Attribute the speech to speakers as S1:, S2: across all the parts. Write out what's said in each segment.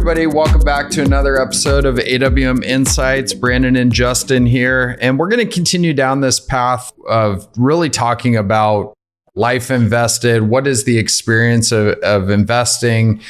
S1: everybody. Welcome back to another episode of AWM Insights. Brandon and Justin here. And we're going to continue down this path of really talking about life invested. What is the experience of investing?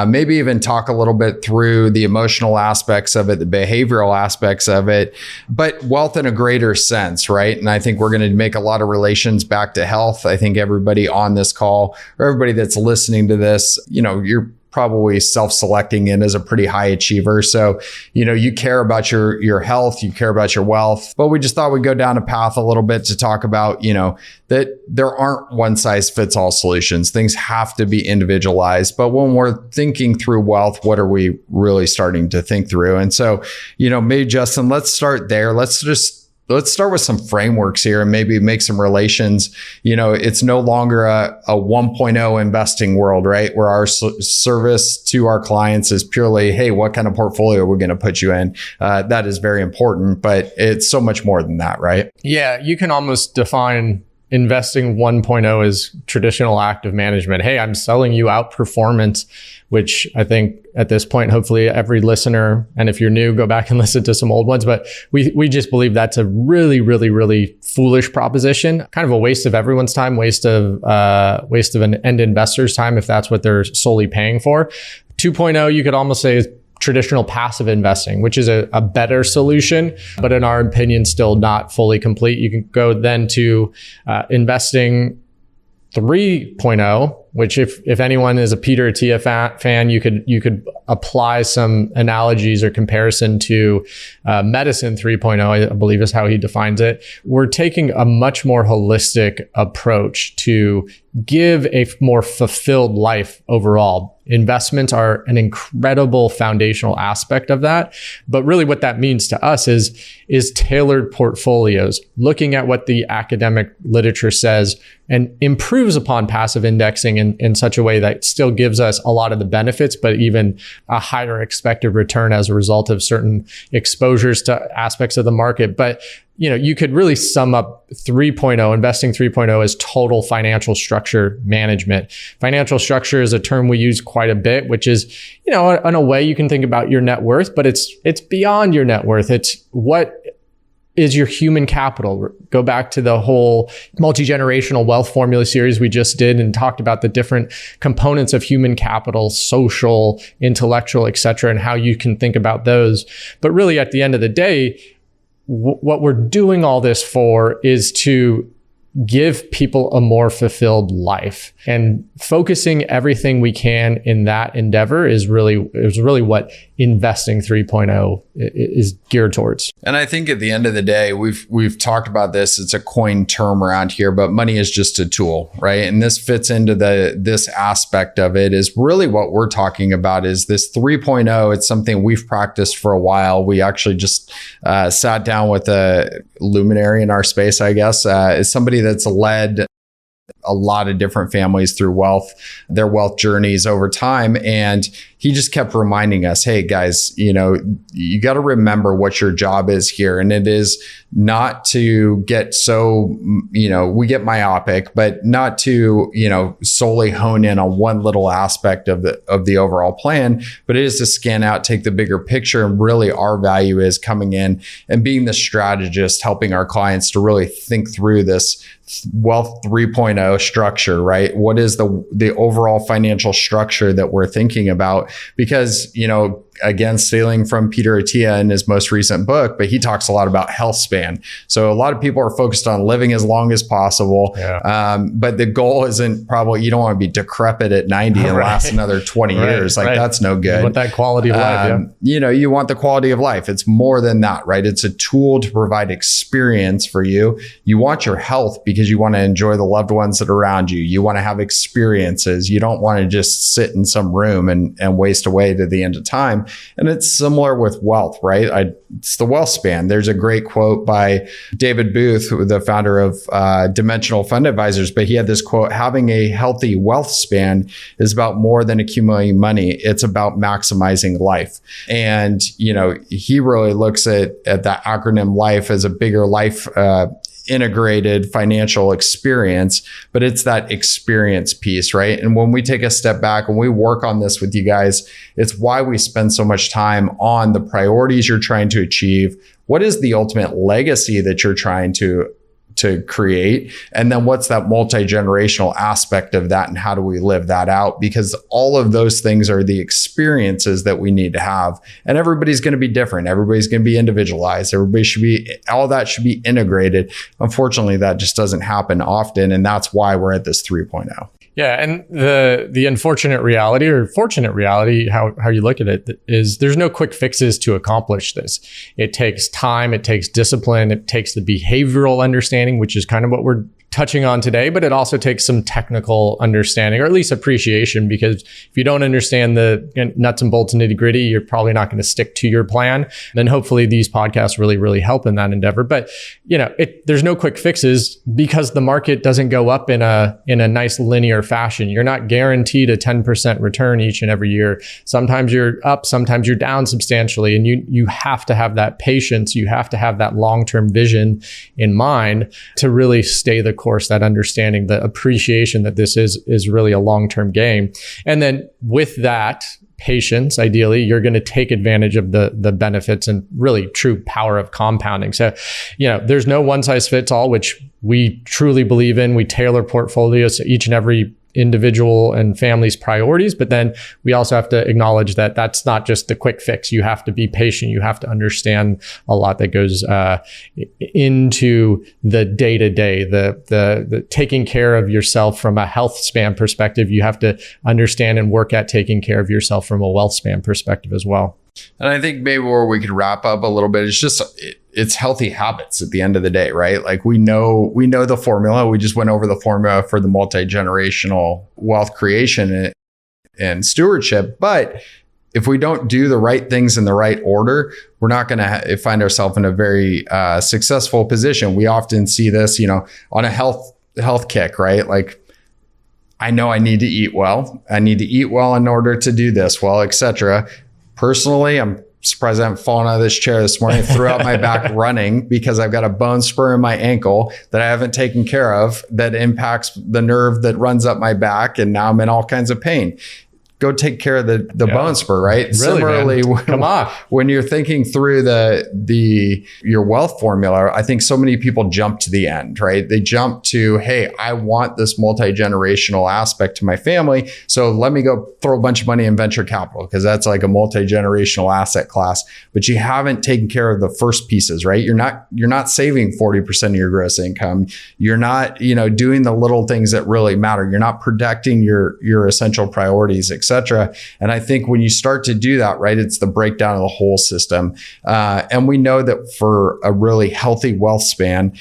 S1: Maybe even talk a little bit through the emotional aspects of it, the behavioral aspects of it, but wealth in a greater sense, right? And I think we're going to make a lot of relations back to health. I think everybody on this call or everybody that's listening to this, you're probably self-selecting in as a pretty high achiever. So, you care about your health, you care about your wealth, but we just thought we'd go down a path a little bit to talk about, that there aren't one size fits all solutions. Things have to be individualized. But when we're thinking through wealth, what are we really starting to think through? And so, maybe Justin, let's start there. Let's start with some frameworks here and maybe make some relations. It's no longer a 1.0 investing world, right? Where our service to our clients is purely, hey, what kind of portfolio we're going to put you in? That is very important, but it's so much more than that, right?
S2: Yeah, you can almost define investing 1.0 as traditional active management. Hey, I'm selling you outperformance, which I think at this point, hopefully every listener, and if you're new, go back and listen to some old ones. But we just believe that's a really, really, really foolish proposition, kind of a waste of everyone's time, waste of an end investor's time if that's what they're solely paying for. 2.0, you could almost say is traditional passive investing, which is a better solution, but in our opinion, still not fully complete. You can go then to investing 3.0, which if anyone is a Peter Attia fan, you could apply some analogies or comparison to medicine 3.0, I believe is how he defines it. We're taking a much more holistic approach to give a more fulfilled life overall. Investments are an incredible foundational aspect of that. But really what that means to us is tailored portfolios, looking at what the academic literature says and improves upon passive indexing in such a way that still gives us a lot of the benefits, but even a higher expected return as a result of certain exposures to aspects of the market. But you could really sum up 3.0, investing 3.0 as total financial structure management. Financial structure is a term we use quite a bit, which is, in a way you can think about your net worth, but it's beyond your net worth. It's what is your human capital. Go back to the whole multi-generational wealth formula series we just did and talked about the different components of human capital, social, intellectual, et cetera, and how you can think about those. But really at the end of the day, what we're doing all this for is to give people a more fulfilled life, and focusing everything we can in that endeavor is really what investing 3.0 is geared towards.
S1: And I think at the end of the day, we've talked about this. It's a coined term around here, but money is just a tool, right? And this fits into this aspect of it. Is really what we're talking about is this 3.0. It's something we've practiced for a while. We actually just sat down with a luminary in our space, I guess, is somebody that's led a lot of different families through their wealth journeys over time. And he just kept reminding us, hey guys, you got to remember what your job is here. And it is not to get so, we get myopic, but not to, solely hone in on one little aspect of the overall plan, but it is to scan out, take the bigger picture. And really our value is coming in and being the strategist, helping our clients to really think through this wealth 3.0 structure, right? What is the overall financial structure that we're thinking about? Because, again, stealing from Peter Attia in his most recent book, but he talks a lot about health span. So a lot of people are focused on living as long as possible. Yeah. But the goal isn't probably, you don't want to be decrepit at 90 and last another 20 years. That's no good.
S2: You want that quality of life.
S1: You want the quality of life. It's more than that, right? It's a tool to provide experience for you. You want your health because you want to enjoy the loved ones that are around you. You want to have experiences. You don't want to just sit in some room and waste away to the end of time. And it's similar with wealth, right? It's the wealth span. There's a great quote by David Booth, the founder of Dimensional Fund Advisors, but he had this quote: having a healthy wealth span is about more than accumulating money. It's about maximizing life. And, he really looks at that acronym LIFE as a bigger life integrated financial experience, but it's that experience piece, right? And when we take a step back and we work on this with you guys, it's why we spend so much time on the priorities you're trying to achieve. What is the ultimate legacy that you're trying to create? And then what's that multi-generational aspect of that, and how do we live that out? Because all of those things are the experiences that we need to have. And everybody's going to be different. Everybody's going to be individualized. All that should be integrated. Unfortunately, that just doesn't happen often. And that's why we're at this 3.0.
S2: Yeah, and the unfortunate reality, or fortunate reality, how you look at it, is there's no quick fixes to accomplish this. It takes time, it takes discipline, it takes the behavioral understanding, which is kind of what we're touching on today, but it also takes some technical understanding, or at least appreciation, because if you don't understand the nuts and bolts and nitty gritty, you're probably not going to stick to your plan. And then hopefully these podcasts really help in that endeavor. But there's no quick fixes, because the market doesn't go up in a nice linear fashion. You're not guaranteed a 10% return each and every year. Sometimes you're up, sometimes you're down substantially, and you have to have that patience. You have to have that long-term vision in mind to really stay the course, that understanding, the appreciation that this is really a long-term game. And then with that patience, ideally, you're going to take advantage of the benefits and really true power of compounding. So, there's no one size fits all, which we truly believe in. We tailor portfolios to each and every individual and family's priorities, but then we also have to acknowledge that that's not just the quick fix. You have to be patient. You have to understand a lot that goes into the day-to-day, the taking care of yourself from a health span perspective. You have to understand and work at taking care of yourself from a wealth span perspective as well.
S1: And I think maybe where we could wrap up a little bit, it's healthy habits at the end of the day, right? Like we know the formula. We just went over the formula for the multi-generational wealth creation and stewardship. But if we don't do the right things in the right order, we're not going to find ourselves in a very successful position. We often see this, on a health kick, right? Like, I know I need to eat well. I need to eat well in order to do this well, etc. Personally, I'm surprised I haven't fallen out of this chair this morning. I threw out my back running because I've got a bone spur in my ankle that I haven't taken care of that impacts the nerve that runs up my back. And now I'm in all kinds of pain. Go take care of the bone spur, right?
S2: Really,
S1: similarly, when you're thinking through your wealth formula, I think so many people jump to the end, right? They jump to, hey, I want this multi-generational aspect to my family, so let me go throw a bunch of money in venture capital, because that's like a multi-generational asset class. But you haven't taken care of the first pieces, right? You're not saving 40% of your gross income. You're not, doing the little things that really matter. You're not protecting your essential priorities, etc. And I think when you start to do that, right, it's the breakdown of the whole system. And we know that for a really healthy wealth span,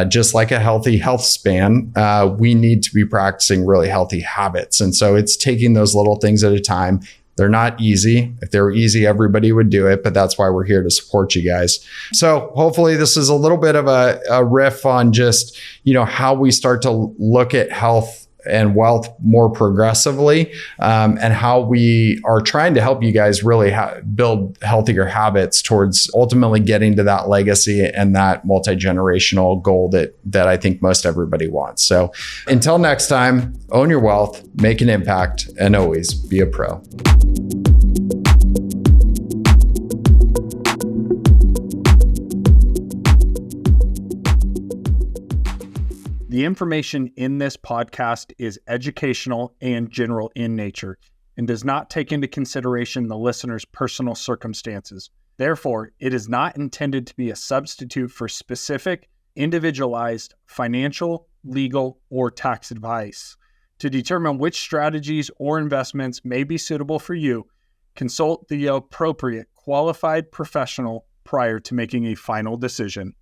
S1: just like a healthy health span, we need to be practicing really healthy habits. And so it's taking those little things at a time. They're not easy. If they were easy, everybody would do it, but that's why we're here to support you guys. So hopefully this is a little bit of a riff on just, how we start to look at health and wealth more progressively, and how we are trying to help you guys really build healthier habits towards ultimately getting to that legacy and that multi-generational goal that I think most everybody wants. So until next time, own your wealth, make an impact, and always be a pro.
S3: The information in this podcast is educational and general in nature and does not take into consideration the listener's personal circumstances. Therefore, it is not intended to be a substitute for specific, individualized financial, legal, or tax advice. To determine which strategies or investments may be suitable for you, consult the appropriate qualified professional prior to making a final decision.